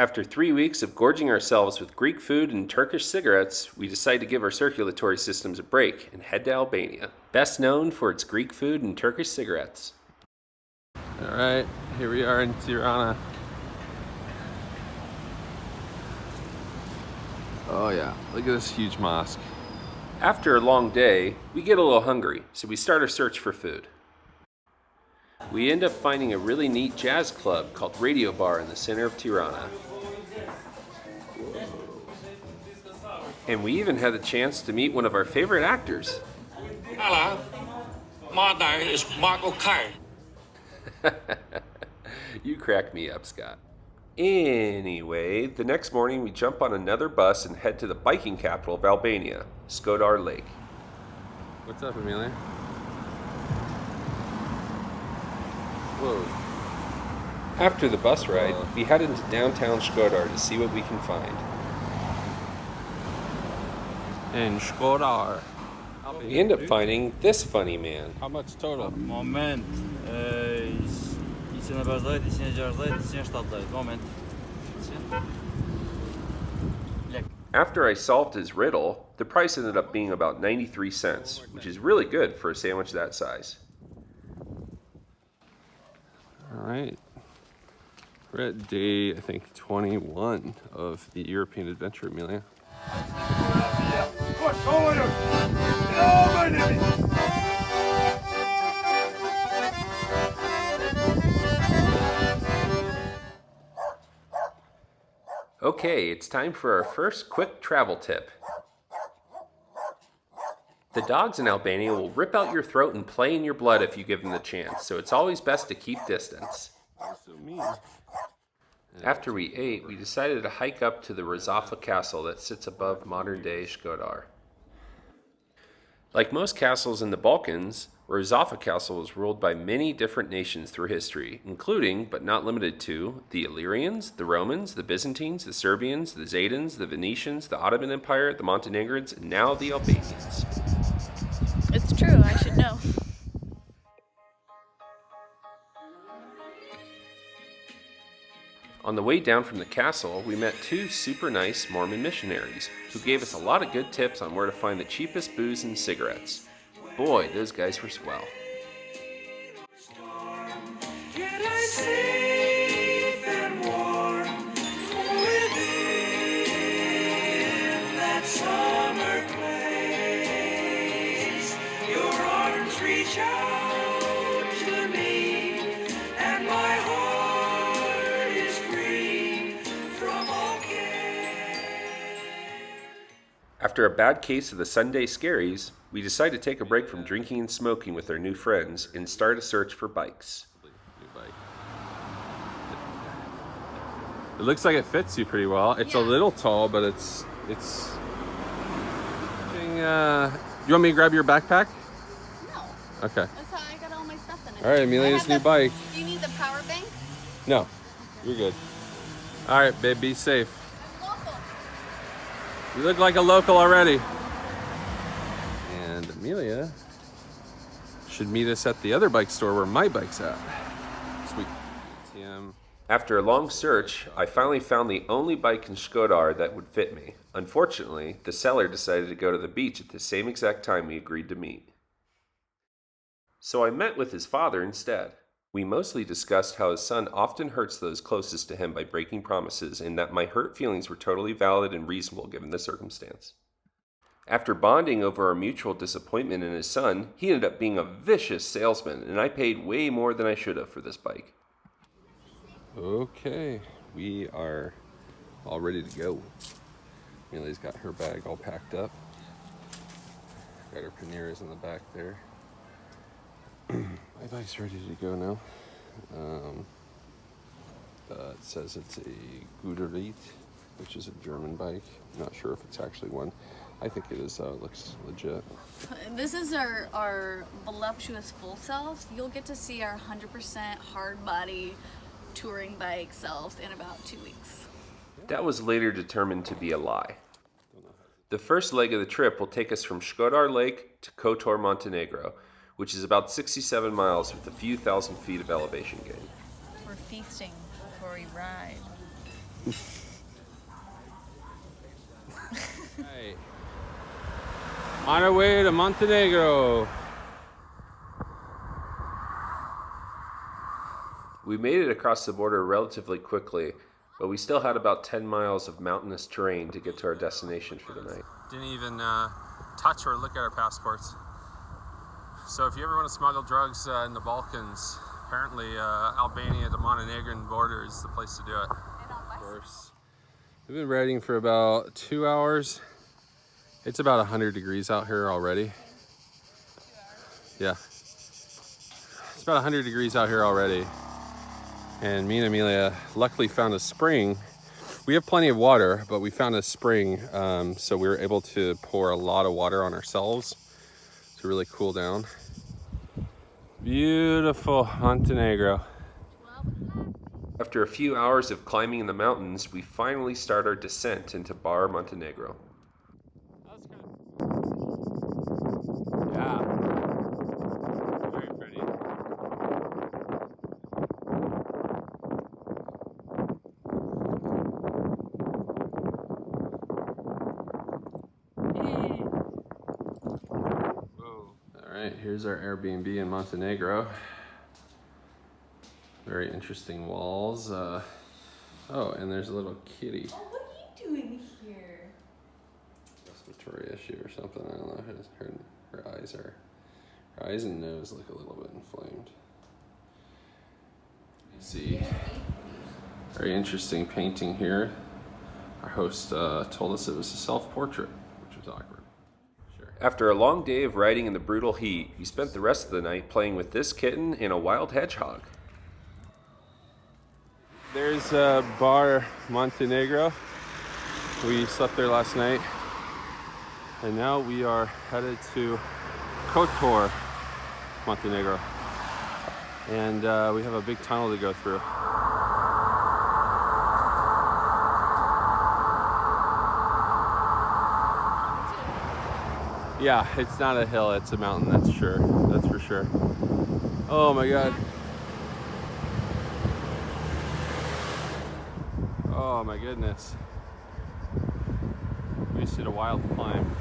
After 3 weeks of gorging ourselves with Greek food and Turkish cigarettes, we decide to give our circulatory systems a break and head to Albania, best known for its Greek food and Turkish cigarettes. Alright, here we are in Tirana. Oh yeah, look at this huge mosque. After a long day, we get a little hungry, so we start our search for food. We end up finding a really neat jazz club called Radio Bar in the center of Tirana. And we even had the chance to meet one of our favorite actors. Hello, my name is Michael Caine. You crack me up, Scott. Anyway, the next morning we jump on another bus and head to the biking capital of Albania, Skodar Lake. What's up, Amelia? Whoa. After the bus ride, we head into downtown Skodar to see what we can find. In Skodar. We end up finding this funny man. How much total? Moment. İçine bazlaydı, içine carzlaydı, içine ştatlaydı. Moment. After I solved his riddle, the price ended up being about 93 cents, which is really good for a sandwich that size. Alright. We're at day, I think, 21 of the European adventure, Amelia. Okay, it's time for our first quick travel tip. The dogs in Albania will rip out your throat and play in your blood if you give them the chance, so it's always best to keep distance. So mean. After we ate, we decided to hike up to the Razafa Castle that sits above modern-day Skodar. Like most castles in the Balkans, Razafa Castle was ruled by many different nations through history, including, but not limited to, the Illyrians, the Romans, the Byzantines, the Serbians, the Zaydans, the Venetians, the Ottoman Empire, the Montenegrins, and now the Albanians. It's true, I should know. On the way down from the castle, we met two super nice Mormon missionaries who gave us a lot of good tips on where to find the cheapest booze and cigarettes. Boy, those guys were swell. After a bad case of the Sunday scaries, we decide to take a break from drinking and smoking with our new friends and start a search for bikes. It looks like it fits you pretty well. It's a little tall, but it's. You want me to grab your backpack? No. Okay. That's how I got all my stuff in it. All right, Amelia's new bike. Do you need the power bank? No, you're good. All right, babe, be safe. Local. You look like a local already. And Amelia should meet us at the other bike store where my bike's at. Sweet. TM. After a long search, I finally found the only bike in Skodar that would fit me. Unfortunately, the seller decided to go to the beach at the same exact time we agreed to meet. So I met with his father instead. We mostly discussed how his son often hurts those closest to him by breaking promises, and that my hurt feelings were totally valid and reasonable given the circumstance. After bonding over our mutual disappointment in his son, he ended up being a vicious salesman, and I paid way more than I should have for this bike. Okay, we are all ready to go. Amelia's got her bag all packed up. Got her paneras in the back there. My bike's ready to go now. It says it's a Guderit, which is a German bike. I'm not sure if it's actually one. I think it is, though. It looks legit. This is our voluptuous full selves. You'll get to see our 100% hard body touring bike selves in about 2 weeks. That was later determined to be a lie. The first leg of the trip will take us from Skodar Lake to Kotor, Montenegro, which is about 67 miles with a few thousand feet of elevation gain. We're feasting before we ride. Right. On our way to Montenegro. We made it across the border relatively quickly, but we still had about 10 miles of mountainous terrain to get to our destination for the night. Didn't even touch or look at our passports. So if you ever want to smuggle drugs in the Balkans, apparently Albania, the Montenegrin border is the place to do it. Of course. We've been riding for about 2 hours. It's about 100 degrees out here already. Yeah. It's about 100 degrees out here already. And me and Amelia luckily found a spring. We have plenty of water, but we found a spring, so we were able to pour a lot of water on ourselves to really cool down. Beautiful Montenegro. After a few hours of climbing in the mountains, we finally start our descent into Bar Montenegro. Yeah. Very pretty. Alright, here's our Airbnb in Montenegro. Very interesting walls. Oh, and there's a little kitty. Oh, what are you doing here? Respiratory issue or something. I don't know. Her eyes and nose look a little bit inflamed. You see, very interesting painting here. Our host told us it was a self-portrait, which was awkward. Sure. After a long day of riding in the brutal heat, we spent the rest of the night playing with this kitten and a wild hedgehog. There's Bar Montenegro. We slept there last night. And now we are headed to Kotor, Montenegro. And we have a big tunnel to go through. Yeah, it's not a hill, it's a mountain, that's sure. That's for sure. Oh my God. Oh my goodness. We just did a wild climb.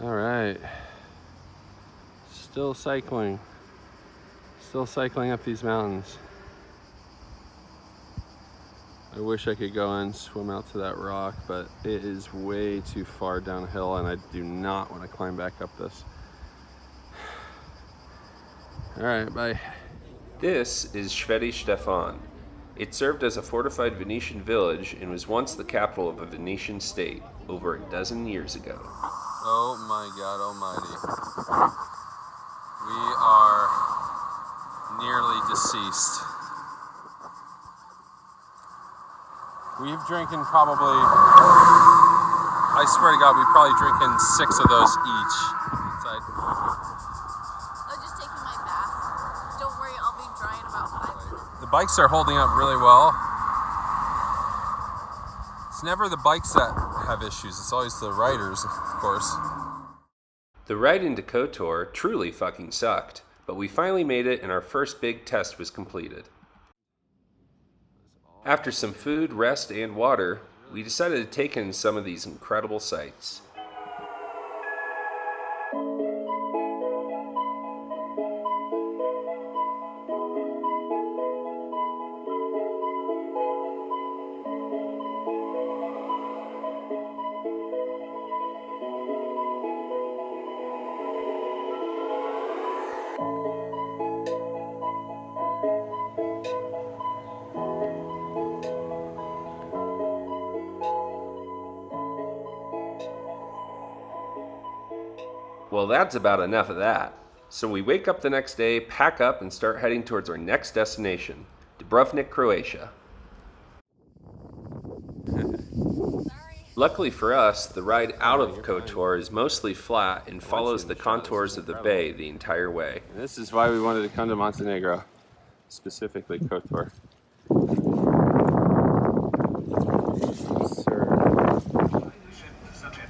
All right. Still cycling. Still cycling up these mountains. I wish I could go and swim out to that rock, but it is way too far downhill and I do not want to climb back up this. All right, bye. This is Sveti Stefan. It served as a fortified Venetian village and was once the capital of a Venetian state over a dozen years ago. Oh my God almighty. We are nearly deceased. We've drinking probably, I swear to God, we've probably drinking 6 of those each. Inside. I'm just taking my bath. Don't worry, I'll be dry in about 5 minutes. The bikes are holding up really well. It's never the bikes that have issues, it's always the riders, of course. The ride into Kotor truly fucking sucked, but we finally made it and our first big test was completed. After some food, rest, and water, we decided to take in some of these incredible sights. Well, that's about enough of that. So we wake up the next day, pack up, and start heading towards our next destination, Dubrovnik, Croatia. Sorry. Luckily for us, the ride out of Kotor is mostly flat and follows the contours of the bay the entire way. And this is why we wanted to come to Montenegro, specifically Kotor.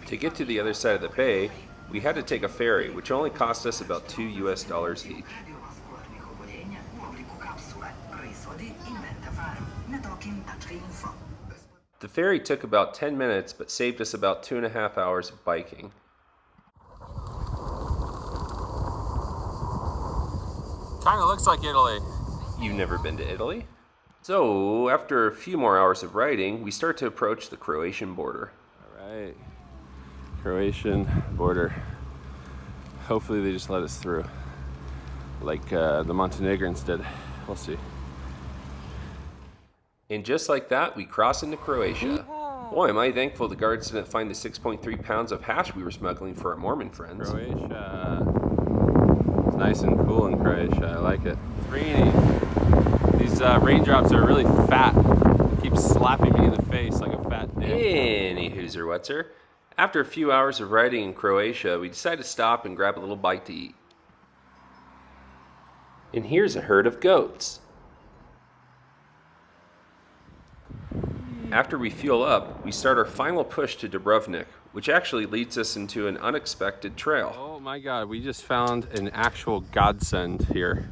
To get to the other side of the bay, we had to take a ferry, which only cost us about $2 each. The ferry took about 10 minutes, but saved us about 2.5 hours of biking. Kind of looks like Italy. You've never been to Italy? So, after a few more hours of riding, we start to approach the Croatian border. All right, Croatian border. Hopefully they just let us through, like the Montenegrins did. We'll see. And just like that, we cross into Croatia. Boy, am I thankful the guards didn't find the 6.3 pounds of hash we were smuggling for our Mormon friends. Croatia. It's nice and cool in Croatia. I like it. It's rainy. These raindrops are really fat. They keep slapping me in the face like a fat dick. Any hooser whatser. After a few hours of riding in Croatia, we decided to stop and grab a little bite to eat. And here's a herd of goats. After we fuel up, we start our final push to Dubrovnik, which actually leads us into an unexpected trail. Oh my God, we just found an actual godsend here.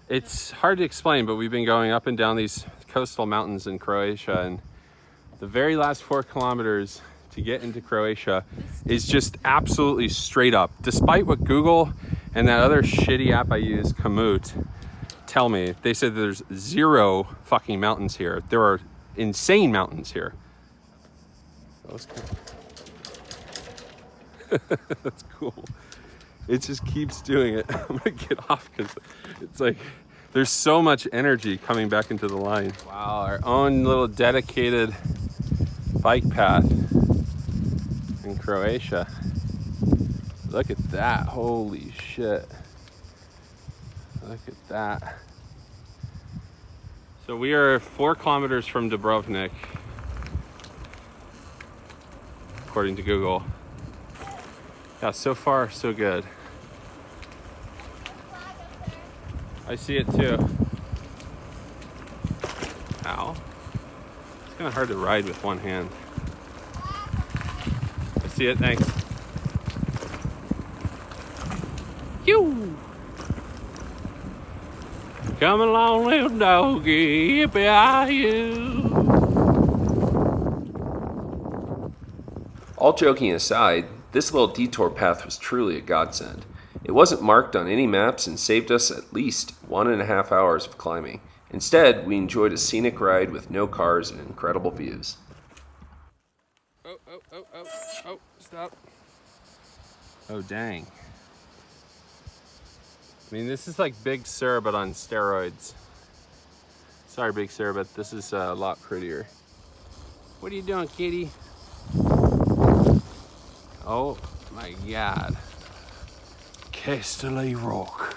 It's hard to explain, but we've been going up and down these coastal mountains in Croatia, and the very last 4 kilometers to get into Croatia is just absolutely straight up. Despite what Google and that other shitty app I use, Komoot, tell me, they said there's 0 fucking mountains here. There are insane mountains here. That was cool. That's cool. It just keeps doing it. I'm gonna get off because it's like there's so much energy coming back into the line. Wow, our own little dedicated bike path in Croatia. Look at that. Holy shit. Look at that. So we are 4 kilometers from Dubrovnik, according to Google. Yeah, so far, so good. I see it too. Ow. It's kind of hard to ride with one hand. I see it, thanks. Phew! Come along, little doggy, yippee-yi-you. All joking aside, this little detour path was truly a godsend. It wasn't marked on any maps and saved us at least 1.5 hours of climbing. Instead, we enjoyed a scenic ride with no cars and incredible views. Oh, stop. Oh, dang. I mean, this is like Big Sur, but on steroids. Sorry, Big Sur, but this is a lot prettier. What are you doing, kitty? Oh my God. Casterly Rock.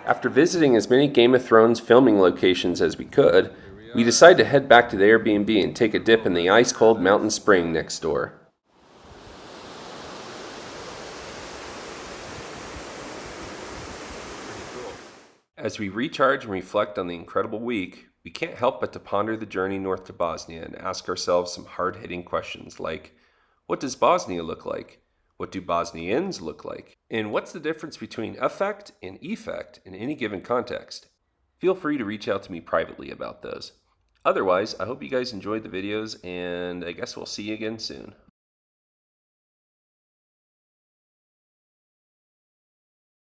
After visiting as many Game of Thrones filming locations as we could, we decided to head back to the Airbnb and take a dip in the ice-cold mountain spring next door. As we recharge and reflect on the incredible week, we can't help but to ponder the journey north to Bosnia and ask ourselves some hard-hitting questions like, what does Bosnia look like? What do Bosnians look like? And what's the difference between affect and effect in any given context? Feel free to reach out to me privately about those. Otherwise, I hope you guys enjoyed the videos, and I guess we'll see you again soon.